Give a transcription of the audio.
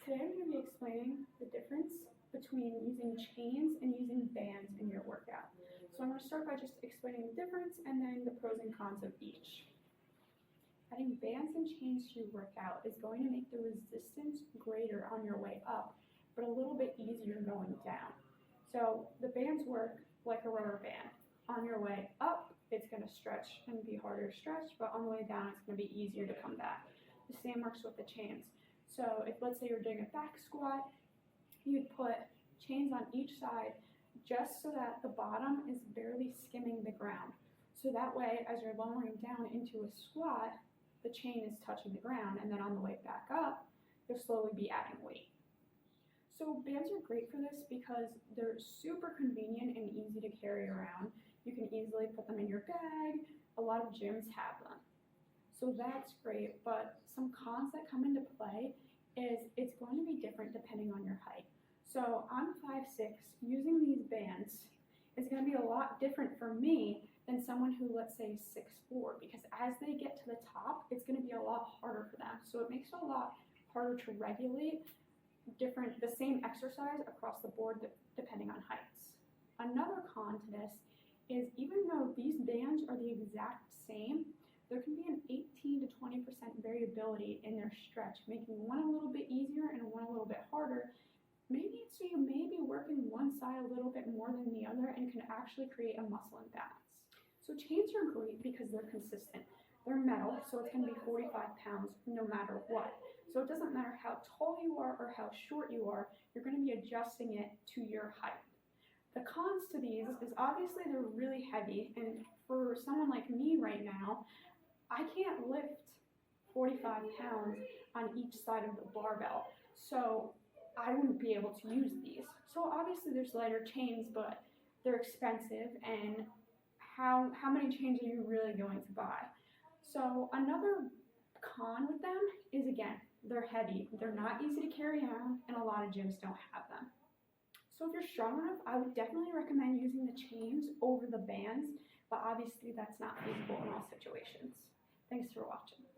Today I'm going to be explaining the difference between using chains and using bands in your workout. So I'm going to start by just explaining the difference and then the pros and cons of each. Adding bands and chains to your workout is going to make the resistance greater on your way up, but a little bit easier going down. So the bands work like a rubber band. On your way up, it's going to stretch and be harder to stretch, but on the way down, it's going to be easier to come back. The same works with the chains. So if, let's say you're doing a back squat, you'd put chains on each side just so that the bottom is barely skimming the ground. So that way, as you're lowering down into a squat, the chain is touching the ground, and then on the way back up, you'll slowly be adding weight. So bands are great for this because they're super convenient and easy to carry around. You can easily put them in your bag. A lot of gyms have them. So that's great, but some cons that come into play is it's going to be different depending on your height. So I'm 5'6", using these bands is going to be a lot different for me than someone who, let's say, is 6'4", because as they get to the top, it's going to be a lot harder for them. So it makes it a lot harder to regulate the same exercise across the board depending on heights. Another con to this is even though these bands are the exact same, there can be an 18 to 20% variability in their stretch, making one a little bit easier and one a little bit harder. Maybe so you may be working one side a little bit more than the other and can actually create a muscle imbalance. So chains are great because they're consistent. They're metal, so it's going to be 45 pounds no matter what. So it doesn't matter how tall you are or how short you are, you're going to be adjusting it to your height. The cons to these is obviously they're really heavy, and for someone like me right now, I can't lift 45 pounds on each side of the barbell, so I wouldn't be able to use these. So obviously there's lighter chains, but they're expensive, and how many chains are you really going to buy? So another con with them is, again, they're heavy. They're not easy to carry around, and a lot of gyms don't have them. So if you're strong enough, I would definitely recommend using the chains over the bands, but obviously that's not feasible in all situations. Thanks for watching.